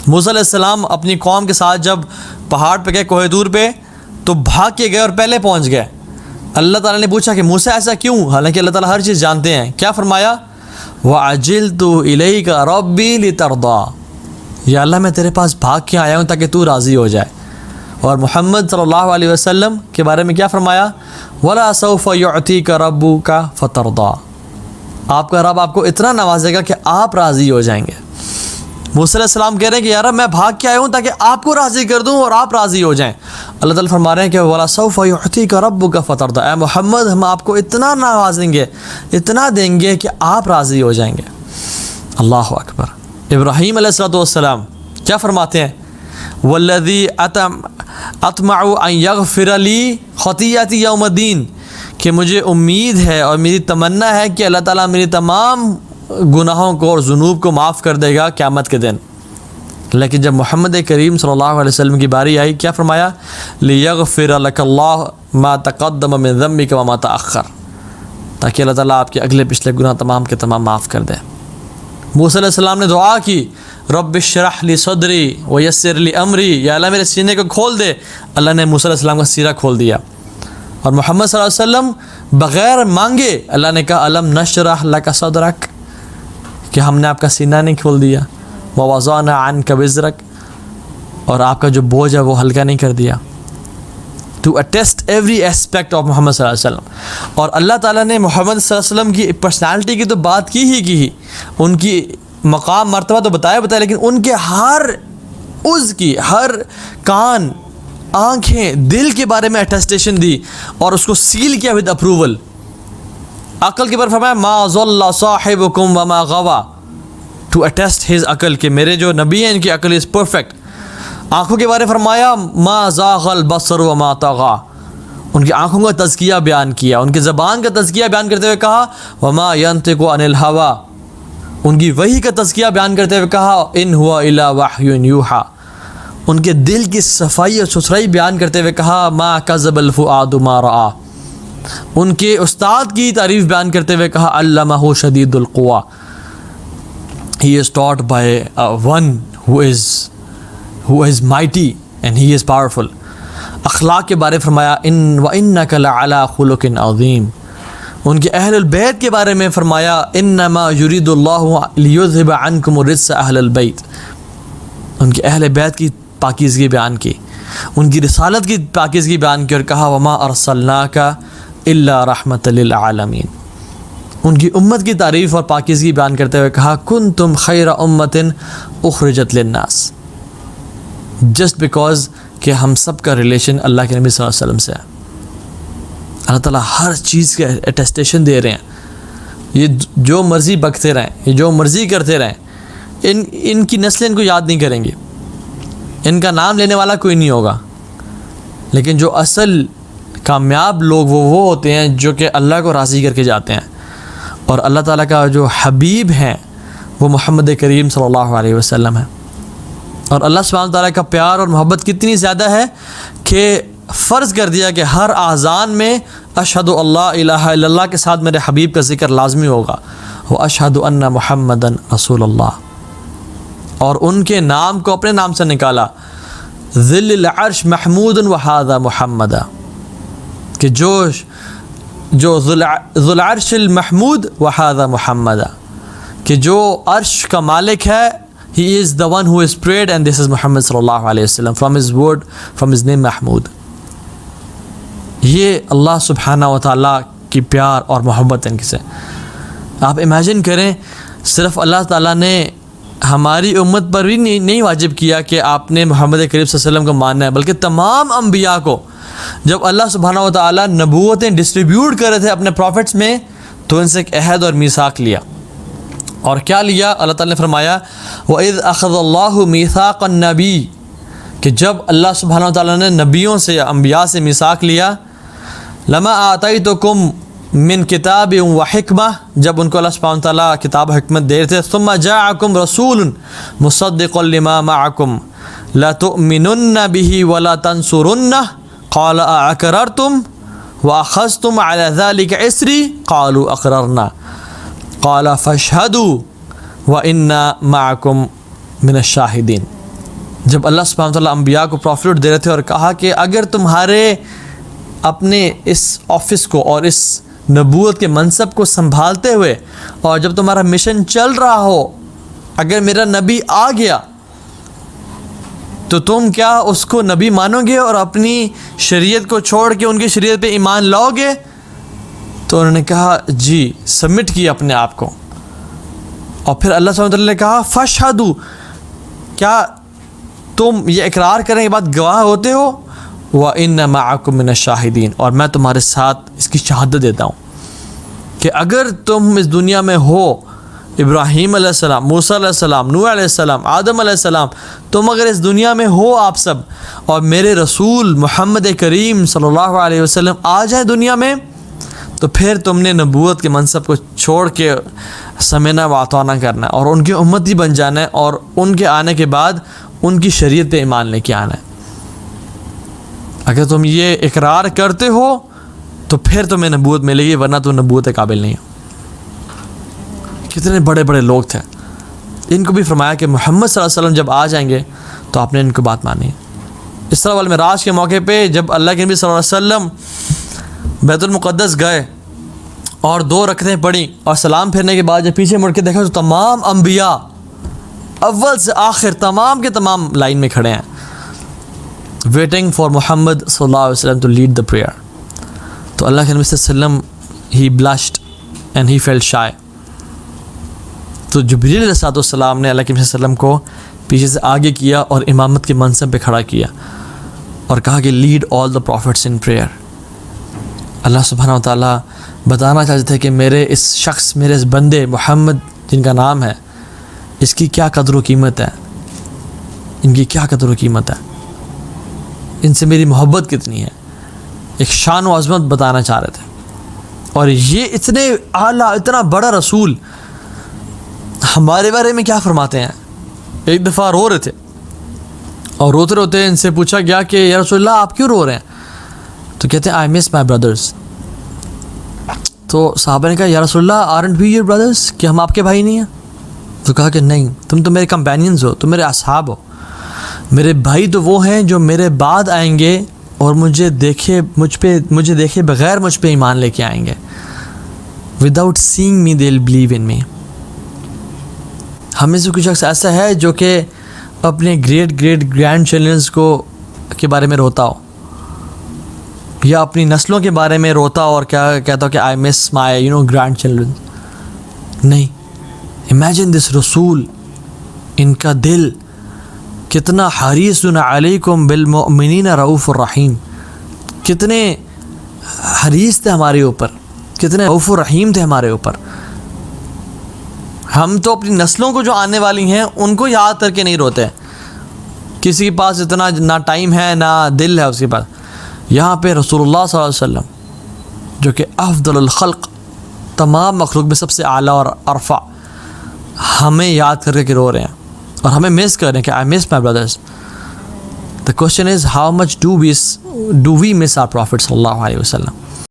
موسیٰ علیہ السلام اپنی قوم کے ساتھ جب پہاڑ پہ گئے، کوہ طور پہ، تو بھاگ کے گئے اور پہلے پہنچ گئے۔ اللہ تعالیٰ نے پوچھا کہ موسیٰ ایسا کیوں؟ حالانکہ اللہ تعالیٰ ہر چیز جانتے ہیں۔ کیا فرمایا؟ وَعَجِلْتُ إِلَيْكَ رَبِّي لِتَرْضَىٰ، یا اللہ میں تیرے پاس بھاگ کے آیا ہوں تاکہ تو راضی ہو جائے۔ اور محمد صلی اللہ علیہ وسلم کے بارے میں کیا فرمایا؟ وَلَا سَوْفَ يُعْتِيكَ رَبُّكَ فَتَرْضَىٰ، آپ کا رب آپ کو اتنا نوازے گا کہ آپ راضی ہو جائیں گے۔ موسیٰ علیہ السلام کہہ رہے ہیں کہ یا رب میں بھاگ کے آیا ہوں تاکہ آپ کو راضی کر دوں اور آپ راضی ہو جائیں۔ اللہ تعالیٰ فرما رہے ہیں کہ وَلَا سَوْفَ يُعْتِيكَ رَبُّكَ فَتَرْضَىٰ، اے محمد ہم آپ کو اتنا نوازیں گے، اتنا دیں گے کہ آپ راضی ہو جائیں گے۔ اللہ اکبر۔ ابراہیم علیہ السلام کیا فرماتے ہیں؟ وَالَّذِي أَطْمَعُ أَن يَغْفِرَ لِي خَطِيئَتِي يَوْمَ الدِّينِ، کہ مجھے امید ہے اور میری تمنا ہے کہ اللہ تعالیٰ میری تمام گناہوں کو اور ذنوب کو معاف کر دے گا قیامت کے دن۔ لیکن جب محمد کریم صلی اللہ علیہ وسلم کی باری آئی، کیا فرمایا؟ لِيَغْفِرَ لَكَ اللَّهُ مَا تَقَدَّمَ مِن ذَنبِكَ وَمَا تَأَخَّرَ، تاکہ اللہ تعالیٰ آپ کے اگلے پچھلے گناہ تمام کے تمام معاف کر دے۔ موسیٰ علیہ السلام نے دعا کی، رب اشرح لی صدری ویسر لی امری، یا اللہ میرے سینے کو کھول دے۔ اللہ نے موسیٰ علیہ السلام کا سینہ کھول دیا۔ اور محمد صلی اللہ علیہ وسلم بغیر مانگے اللہ نے کہا الم نشرح لک صدرک، کہ ہم نے آپ کا سینہ نہیں کھول دیا، ووضعنا عنک وزرک، اور آپ کا جو بوجھ ہے وہ ہلکا نہیں کر دیا۔ To attest every aspect of محمد صلی اللہ علیہ وسلم۔ اور اللہ تعالیٰ نے محمد صلی اللہ علیہ وسلم کی پرسنالٹی کی تو بات کی، ان کی مقام مرتبہ تو بتایا، لیکن ان کے ہر عضو کی، ہر کان، آنکھیں، دل کے بارے میں اٹیسٹیشن دی اور اس کو سیل کیا ود اپروول۔ عقل کے بارے میں فرمایا ما ضل صاحبکم وما غوا، ٹو اٹیسٹ ہز عقل، کہ میرے جو نبی ہیں ان کی عقل از پرفیکٹ۔ آنکھوں کے بارے میں فرمایا ما زاغ البصر وما طغى، ان کی آنکھوں کا تزکیہ بیان کیا، ان کی زبان کا تزکیہ بیان کرتے ہوئے کہا وما ينطق عن الهوى، ان کی وحی کا تزکیہ بیان کرتے ہوئے کہا ان هو الا وحی یوحى، ان کے دل کی صفائی اور ستھرائی بیان کرتے ہوئے کہا ما کذب الفؤاد ما رأى، ان کے استاد کی تعریف بیان کرتے ہوئے کہا علمہ شدید القویٰ، he is taught by one who is mighty and he is powerful۔ اخلاق کے بارے فرمایا وَإِنَّكَ لَعَلَىٰ خُلُقٍ عَظِيمٍ، ان کے اہل البیت کے بارے میں فرمایا انما یرید اللہ لیذھب عنکم الرجس اہل البیت، ان کے اہل بیت کی پاکیزگی بیان کی، ان کی رسالت کی پاکیزگی بیان کی، اور کہا وما ارسلناک الا رحمۃ للعالمین، ان کی امت کی تعریف اور پاکیزگی بیان کرتے ہوئے کہا کنتم خیر امۃ اخرجت للناس، جسٹ بیکاز کہ ہم سب کا ریلیشن اللہ کے نبی صلی اللہ علیہ وسلم سے ہے۔ اللہ تعالیٰ ہر چیز کے اٹیسٹیشن دے رہے ہیں، یہ جو مرضی بکتے رہیں، یہ جو مرضی کرتے رہیں، ان کی نسلیں ان کو یاد نہیں کریں گی، ان کا نام لینے والا کوئی نہیں ہوگا، لیکن جو اصل کامیاب لوگ وہ ہوتے ہیں جو کہ اللہ کو راضی کر کے جاتے ہیں، اور اللہ تعالیٰ کا جو حبیب ہیں وہ محمد کریم صلی اللہ علیہ وسلم ہے۔ اور اللہ سبحانہ تعالیٰ کا پیار اور محبت کتنی زیادہ ہے کہ فرض کر دیا کہ ہر اذان میں اشہد اللہ الہ الا اللہ کے ساتھ میرے حبیب کا ذکر لازمی ہوگا، واشہد ان محمدً رسول اللہ، اور ان کے نام کو اپنے نام سے نکالا ذل العرش محمود وہذا محمد، کہ جو ذو العرش المحمود وہذا محمد، کہ جو عرش کا مالک ہے he is the one who is prayed and this is Muhammad صلی اللہ علیہ وسلم from his word from his name Mahmood. یہ اللہ سبحانہ و تعالیٰ کی پیار اور محبت ان سے آپ امیجن کریں، صرف اللہ تعالیٰ نے ہماری امت پر بھی نہیں واجب کیا کہ آپ نے محمد کریم صلی اللہ علیہ وسلم کو ماننا ہے، بلکہ تمام انبیاء کو جب اللہ سبحانہ و تعالیٰ نبوتیں ڈسٹریبیوٹ کر رہے تھے اپنے پروفٹس میں، تو ان سے ایک عہد اور میثاق لیا، اور کیا لیا؟ اللہ تعالیٰ نے فرمایا وَإِذْ أَخَذَ اللَّهُ مِيثَاقَ النَّبِيِّ، کہ جب اللہ سبحانہ و تعالیٰ نے نبیوں سے، انبیاء سے میثاق لیا، لَمَا آتَيْتُكُم مِّن كِتَابٍ وَحِكْمَةٍ، جب ان کو اللہ سبحانہ و تعالیٰ کتاب و حکمت دے رہے تھے، ثُمَّ جَاءَكُمْ رَسُولٌ مُصَدِّقٌ لِمَا مَعَكُمْ لَتُؤْمِنُنَّ بِهِ وَلَا تَنصُرُنَّهُ قَالَ أَأَقْرَرْتُمْ وَأَخَذْتُمْ عَلَى ذَلِكَ إِصْرِي قَالُوا أَقْرَرْنَا قَالَ فَاشْهَدُوا وَإِنَّا مَعَكُمْ مِنَ الشَّاهِدِينَ۔ جب اللہ سبحانہ و تعالیٰ انبیاء کو پروفٹ دے رہے تھے اور کہا کہ اگر تمہارے اپنے اس آفس کو اور اس نبوت کے منصب کو سنبھالتے ہوئے اور جب تمہارا مشن چل رہا ہو اگر میرا نبی آ گیا تو تم کیا اس کو نبی مانو گے اور اپنی شریعت کو چھوڑ کے ان کی شریعت پہ ایمان لاؤ گے؟ تو انہوں نے کہا جی، سبمٹ کیا اپنے آپ کو. اور پھر اللہ سبحانہ وتعالیٰ نے کہا فاشہدوا، کیا تم یہ اقرار کرنے کے بعد گواہ ہوتے ہو؟ وَإِنَّ مَعَكُم مِّنَ الشَّاهِدِينَ، اور میں تمہارے ساتھ اس کی شہادت دیتا ہوں کہ اگر تم اس دنیا میں ہو، ابراہیم علیہ السلام، موسیٰ علیہ السلام، نوح علیہ السلام، آدم علیہ السلام، تم اگر اس دنیا میں ہو آپ سب اور میرے رسول محمد کریم صلی اللہ علیہ وسلم آ جائے دنیا میں، تو پھر تم نے نبوت کے منصب کو چھوڑ کے سمعنا و اطعنا کرنا ہے اور ان کی امتی بن جانا ہے اور ان کے آنے کے بعد ان کی شریعت پہ ایمان لے کے آنا ہے. اگر تم یہ اقرار کرتے ہو تو پھر تمہیں نبوت ملے گی، ورنہ تو نبوت کے قابل نہیں ہو. کتنے بڑے بڑے لوگ تھے. ان کو بھی فرمایا کہ محمد صلی اللہ علیہ وسلم جب آ جائیں گے تو آپ نے ان کو بات مانی. اسراء والمعراج کے موقع پہ جب اللہ کے نبی صلی اللہ علیہ وسلم بیت المقدس گئے اور 2 رکعتیں پڑھی اور سلام پھیرنے کے بعد جب پیچھے مڑ کے دیکھا تو تمام انبیاء اول سے آخر تمام کے تمام لائن میں کھڑے ہیں، ویٹنگ فار محمد صلی اللہ علیہ وسلم ٹو لیڈ دا پریئر. تو اللہ کے نبی صلی اللہ علیہ وسلم ہی بلشڈ اینڈ ہی فیلٹ شائے. تو جبریل علیہ السلام نے اللہ کے نبی صلی اللہ علیہ وسلم کو پیچھے سے آگے کیا اور امامت کے منصب پہ کھڑا کیا اور کہا کہ lead all the prophets in prayer. اللہ سبحانہ و تعالیٰ بتانا چاہتے تھے کہ میرے اس شخص، میرے اس بندے محمد جن کا نام ہے، اس کی کیا قدر و قیمت ہے، ان کی کیا قدر و قیمت ہے، ان سے میری محبت کتنی ہے. ایک شان و عظمت بتانا چاہ رہے تھے. اور یہ اتنے اعلیٰ، اتنا بڑا رسول ہمارے بارے میں کیا فرماتے ہیں. ایک دفعہ رو رہے تھے اور روتے روتے ان سے پوچھا گیا کہ یا رسول اللہ آپ کیوں رو رہے ہیں؟ تو کہتے ہیں آئی مس مائی بردرس. تو صحابہ نے کہا یا رسول اللہ آرنٹ وی یور بردرس، کہ ہم آپ کے بھائی نہیں ہیں؟ تو کہا کہ نہیں، تم تو میرے کمپینینز ہو، تم میرے اصحاب ہو. میرے بھائی تو وہ ہیں جو میرے بعد آئیں گے اور مجھے دیکھے بغیر مجھ پہ ایمان لے کے آئیں گے. Without saying me they will believe in me. ہمیں سے کچھ شخص ایسا ہے جو کہ اپنے گریٹ گرینڈ چلڈرنز کے بارے میں روتا ہو یا اپنی نسلوں کے بارے میں روتا ہو اور کیا کہتا ہو کہ I miss my grand children. نہیں، امیجن دس رسول، ان کا دل کتنا حریص علیکم بالمؤمنین رؤوف الرحیم، کتنے حریص تھے ہمارے اوپر، کتنے رؤوف الرحیم تھے ہمارے اوپر. ہم تو اپنی نسلوں کو جو آنے والی ہیں ان کو یاد کر کے نہیں روتے. کسی کے پاس اتنا نہ ٹائم ہے نہ دل ہے اس کے پاس. یہاں پہ رسول اللہ صلی اللہ علیہ وسلم جو کہ افضل الخلق، تمام مخلوق میں سب سے اعلیٰ اور ارفع، ہمیں یاد کر کے رو رہے ہیں اور ہمیں مس کر رہے ہیں کہ I miss my brothers. The question is how much do we miss our prophet صلی اللہ علیہ وسلم.